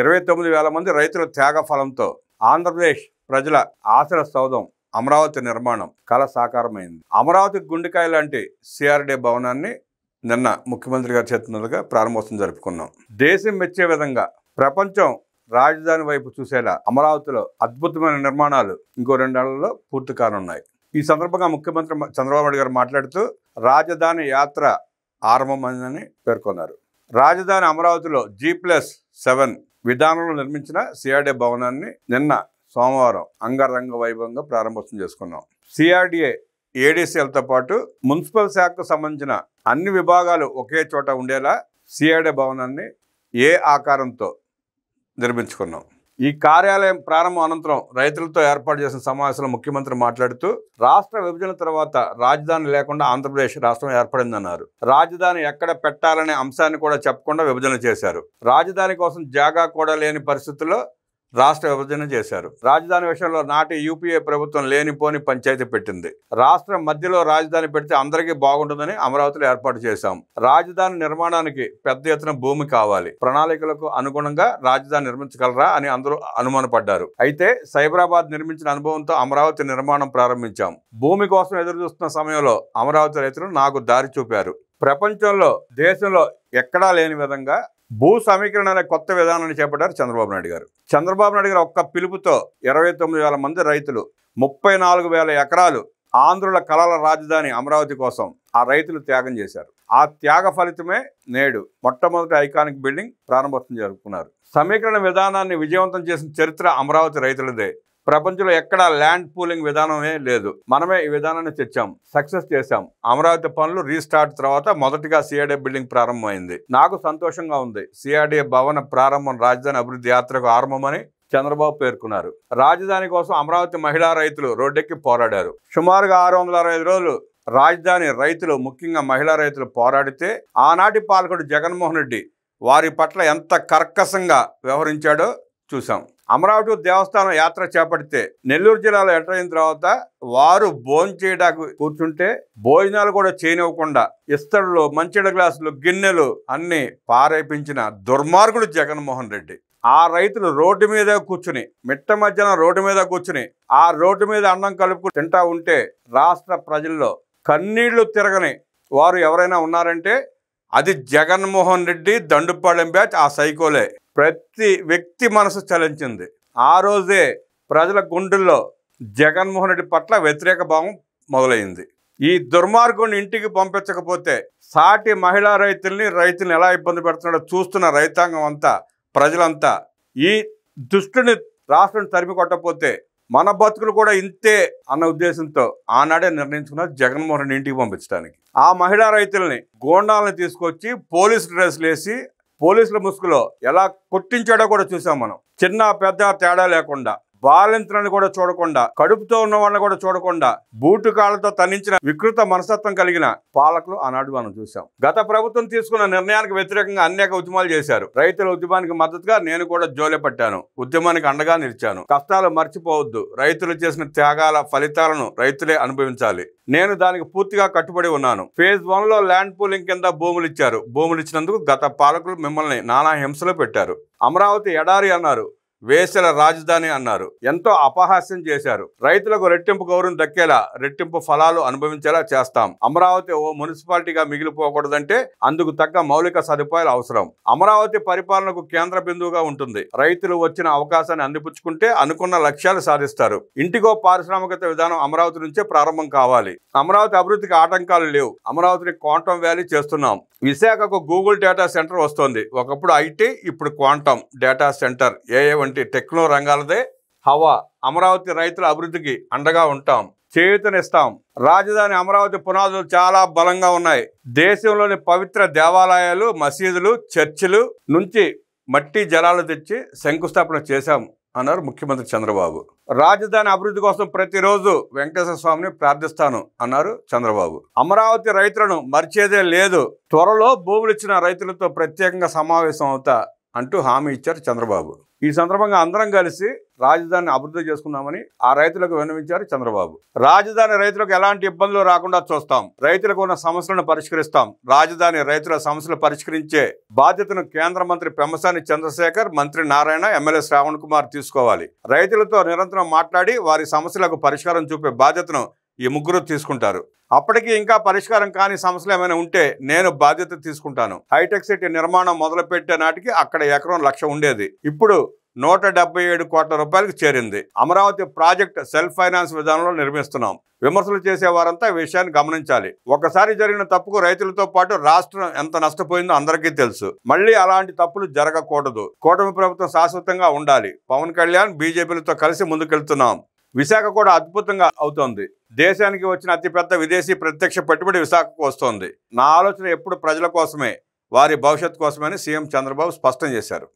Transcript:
29,000 మంది రైతుల త్యాగ ఫలంతో ఆంధ్రప్రదేశ్ ప్రజల ఆశల సౌధం అమరావతి నిర్మాణం కళ సాకారమైంది. అమరావతి గుండెకాయ లాంటి సిఆర్డీ భవనాన్ని నిన్న ముఖ్యమంత్రి గారి చేతుల మీదుగా ప్రారంభోత్సవం జరుపుకున్నాం. దేశం మెచ్చే విధంగా ప్రపంచం రాజధాని వైపు చూసేలా అమరావతిలో అద్భుతమైన నిర్మాణాలు ఇంకో 2 నెలల్లో పూర్తి కానున్నాయి. ఈ సందర్భంగా ముఖ్యమంత్రి చంద్రబాబు నాయుడు గారు మాట్లాడుతూ రాజధాని యాత్ర ఆరంభమైందని పేర్కొన్నారు. రాజధాని అమరావతిలో G+7 విధానంలో నిర్మించిన సిఆర్డీ భవనాన్ని నిన్న సోమవారం అంగరంగ వైభవంగా ప్రారంభోత్సవం చేసుకున్నాం. సిఆర్డీఏ ఏడీసీలతో పాటు మున్సిపల్ శాఖకు సంబంధించిన అన్ని విభాగాలు ఒకే చోట ఉండేలా సిఆర్డీ భవనాన్ని ఏ ఆకారంతో నిర్మించుకున్నాం. ఈ కార్యాలయం ప్రారంభం అనంతరం రైతులతో ఏర్పాటు చేసిన సమావేశంలో ముఖ్యమంత్రి మాట్లాడుతూ రాష్ట్ర విభజన తర్వాత రాజధాని లేకుండా ఆంధ్రప్రదేశ్ రాష్ట్రం ఏర్పడిందన్నారు. రాజధాని ఎక్కడ పెట్టాలనే అంశాన్ని కూడా చెప్పకుండా విభజన చేశారు. రాజధాని కోసం జాగా కూడా లేని పరిస్థితుల్లో రాష్ట్ర విభజన చేశారు. రాజధాని విషయంలో నాటి యూపీఏ ప్రభుత్వం లేనిపోని పంచాయతీ పెట్టింది. రాష్ట్రం మధ్యలో రాజధాని పెడితే అందరికీ బాగుంటుందని అమరావతిలో ఏర్పాటు చేశాం. రాజధాని నిర్మాణానికి పెద్ద ఎత్తున భూమి కావాలి. ప్రణాళికలకు అనుగుణంగా రాజధాని నిర్మించగలరా అని అందరూ అనుమానపడ్డారు. అయితే సైబరాబాద్ నిర్మించిన అనుభవంతో అమరావతి నిర్మాణం ప్రారంభించాం. భూమి కోసం ఎదురు చూస్తున్న సమయంలో అమరావతి రైతులు నాకు దారి చూపారు. ప్రపంచంలో దేశంలో ఎక్కడా లేని విధంగా భూ సమీకరణ అనే కొత్త విధానాన్ని చేపట్టారు చంద్రబాబు నాయుడు గారు. చంద్రబాబు నాయుడు గారు ఒక్క పిలుపుతో 29,000 మంది రైతులు 34,000 ఎకరాలు ఆంధ్రుల కళల రాజధాని అమరావతి కోసం ఆ రైతులు త్యాగం చేశారు. ఆ త్యాగ ఫలితమే నేడు మొట్టమొదటి ఐకానిక్ బిల్డింగ్ ప్రారంభోత్సవం జరుపుకున్నారు. సమీకరణ విధానాన్ని విజయవంతం చేసిన చరిత్ర అమరావతి రైతులదే. ప్రపంచంలో ఎక్కడా ల్యాండ్ పూలింగ్ విధానమే లేదు. మనమే ఈ విధానాన్ని తెచ్చాం, సక్సెస్ చేశాం. అమరావతి పనులు రీస్టార్ట్ తర్వాత మొదటిగా సిఆర్డీ బిల్డింగ్ ప్రారంభమైంది. నాకు సంతోషంగా ఉంది. సిఆర్డీ భవన ప్రారంభం రాజధాని అభివృద్ధి యాత్రకు ఆరంభమని చంద్రబాబు పేర్కొన్నారు. రాజధాని కోసం అమరావతి మహిళా రైతులు రోడ్డెక్కి పోరాడారు. సుమారుగా 665 రోజులు రాజధాని రైతులు, ముఖ్యంగా మహిళా రైతులు పోరాడితే ఆనాటి పాలకుడు జగన్మోహన్ రెడ్డి వారి పట్ల ఎంత కర్కశంగా వ్యవహరించాడో చూసాం. అమరావతి దేవస్థానం యాత్ర చేపడితే నెల్లూరు జిల్లాలో ఎంటర్ అయిన తర్వాత వారు భోంచేయడానికి కూర్చుంటే భోజనాలు కూడా చేయనివ్వకుండా ఇస్తడులు, మంచినీళ్ళ గ్లాసులు, గిన్నెలు అన్ని పారేపించిన దుర్మార్గుడు జగన్మోహన్ రెడ్డి. ఆ రైతులు రోడ్డు మీద కూర్చుని, మిట్ట మధ్యాహ్నం రోడ్డు మీద కూర్చుని ఆ రోడ్డు మీద అన్నం కలుపుకు తింటా ఉంటే రాష్ట్ర ప్రజల్లో కన్నీళ్లు తిరగని వారు ఎవరైనా ఉన్నారంటే అది జగన్మోహన్ రెడ్డి, దండుపాళెం బ్యాచ్, ఆ సైకోలే. ప్రతి వ్యక్తి మనసు చలించింది. ఆ రోజే ప్రజల గుండెల్లో జగన్మోహన్ రెడ్డి పట్ల వ్యతిరేక భావం మొదలైంది. ఈ దుర్మార్గుని ఇంటికి పంపించకపోతే సాటి మహిళా రైతుల్ని ఎలా ఇబ్బంది పెడుతున్నాడో చూస్తున్న రైతాంగం అంతా, ప్రజలంతా ఈ దుష్టుని రాష్ట్రం తరిమి కొట్టకపోతే మన బతుకులు కూడా ఇంతే అన్న ఉద్దేశంతో ఆనాడే నిర్ణయించుకున్నారు జగన్మోహన్ రెడ్డి ఇంటికి పంపించడానికి. ఆ మహిళా రైతుల్ని, గోండాలను తీసుకొచ్చి పోలీసు డ్రెస్సులు వేసి పోలీసుల ముసుగులో ఎలా కొట్టించాడో కూడా చూసాం మనం. చిన్న పెద్ద తేడా లేకుండా, బాలింతలను కూడా చూడకుండా, కడుపుతో ఉన్న వాళ్ళని కూడా చూడకుండా బూటు కాళ్ళతో తన్నించిన వికృత మనస్తత్వం కలిగిన పాలకులు ఆనాడు మనం చూసాం. గత ప్రభుత్వం తీసుకున్న నిర్ణయానికి వ్యతిరేకంగా అనేక ఉద్యమాలు చేశారు. రైతుల ఉద్యమానికి మద్దతుగా నేను కూడా జోలె పట్టాను. ఉద్యమానికి అండగా నిలిచాను. కష్టాలు మర్చిపోవద్దు. రైతులు చేసిన త్యాగాల ఫలితాలను రైతులే అనుభవించాలి. నేను దానికి పూర్తిగా కట్టుబడి ఉన్నాను. ఫేజ్ 1లో ల్యాండ్ పూలింగ్ కింద భూములు ఇచ్చారు. భూములు ఇచ్చినందుకు గత పాలకులు మిమ్మల్ని నానా హింసలో పెట్టారు. అమరావతి ఎడారి అన్నారు, వేసల రాజధాని అన్నారు. ఎంతో అపహాస్యం చేశారు. రైతులకు రెట్టింపు గౌరవం దక్కేలా, రెట్టింపు ఫలాలు అనుభవించేలా చేస్తాం. అమరావతి ఓ మున్సిపాలిటీగా మిగిలిపోకూడదంటే అందుకు తగ్గ మౌలిక సదుపాయాలు అవసరం. అమరావతి పరిపాలనకు కేంద్ర బిందువుగా ఉంటుంది. రైతులు వచ్చిన అవకాశాన్ని అందిపుచ్చుకుంటే అనుకున్న లక్ష్యాలు సాధిస్తారు. ఇంటికో పారిశ్రామికత విధానం అమరావతి నుంచే ప్రారంభం కావాలి. అమరావతి అభివృద్ధికి ఆటంకాలు లేవు. అమరావతిని క్వాంటమ్ వ్యాలీ చేస్తున్నాం. విశాఖకు గూగుల్ డేటా సెంటర్ వస్తోంది. ఒకప్పుడు ఐటీ, ఇప్పుడు క్వాంటమ్ డేటా సెంటర్, ఏఏ వంటి టెక్నో రంగాలదే హవా. అమరావతి రైతుల అభివృద్ధికి అండగా ఉంటాం, చేయూతనిస్తాం. రాజధాని అమరావతి పునాదులు చాలా బలంగా ఉన్నాయి. దేశంలోని పవిత్ర దేవాలయాలు, మసీదులు, చర్చిలు నుంచి మట్టి జలాలు తెచ్చి శంకుస్థాపన చేశాం అన్నారు ముఖ్యమంత్రి చంద్రబాబు. రాజధాని అభివృద్ధి కోసం ప్రతిరోజు వెంకటేశ్వర స్వామిని ప్రార్థిస్తాను అన్నారు చంద్రబాబు. అమరావతి రైతులను మర్చేదే లేదు. త్వరలో భూములు ఇచ్చిన రైతులతో ప్రత్యేకంగా సమావేశం అవుతా అంటూ హామీ ఇచ్చారు చంద్రబాబు. ఈ సందర్భంగా అందరం కలిసి రాజధానిని అభివృద్ధి చేసుకుందామని ఆ రైతులకు విన్నవించారు చంద్రబాబు. రాజధాని రైతులకు ఎలాంటి ఇబ్బందులు రాకుండా చూస్తాం, రైతులకు ఉన్న సమస్యలను పరిష్కరిస్తాం. రాజధాని రైతుల సమస్యలు పరిష్కరించే బాధ్యతను కేంద్ర మంత్రి పెమ్మసాని చంద్రశేఖర్, మంత్రి నారాయణ, ఎమ్మెల్యే శ్రావణ్ కుమార్ తీసుకోవాలి. రైతులతో నిరంతరం మాట్లాడి వారి సమస్యలకు పరిష్కారం చూపే బాధ్యతను ఈ ముగ్గురు తీసుకుంటారు. అప్పటికి ఇంకా పరిష్కారం కాని సమస్యలు ఏమైనా ఉంటే నేను బాధ్యత తీసుకుంటాను. హైటెక్ సిటీ నిర్మాణం మొదలుపెట్టే నాటికి అక్కడ ఎకరం 1,00,000 ఉండేది, ఇప్పుడు 177 కోట్ల రూపాయలకు చేరింది. అమరావతి ప్రాజెక్ట్ సెల్ఫ్ ఫైనాన్స్ విధానంలో నిర్మిస్తున్నాం. విమర్శలు చేసే వారంతా ఈ విషయాన్ని గమనించాలి. ఒకసారి జరిగిన తప్పుకు రైతులతో పాటు రాష్ట్రం ఎంత నష్టపోయిందో అందరికీ తెలుసు. మళ్ళీ అలాంటి తప్పులు జరగకూడదు. కూటమి ప్రభుత్వం శాశ్వతంగా ఉండాలి. పవన్ కళ్యాణ్, బీజేపీలతో కలిసి ముందుకెళ్తున్నాం. విశాఖ కూడా అద్భుతంగా అవుతోంది. దేశానికి వచ్చిన అతిపెద్ద విదేశీ ప్రత్యక్ష పెట్టుబడి విశాఖకు వస్తోంది. నా ఆలోచన ఎప్పుడు ప్రజల కోసమే, వారి భవిష్యత్తు కోసమని సీఎం చంద్రబాబు స్పష్టం చేశారు.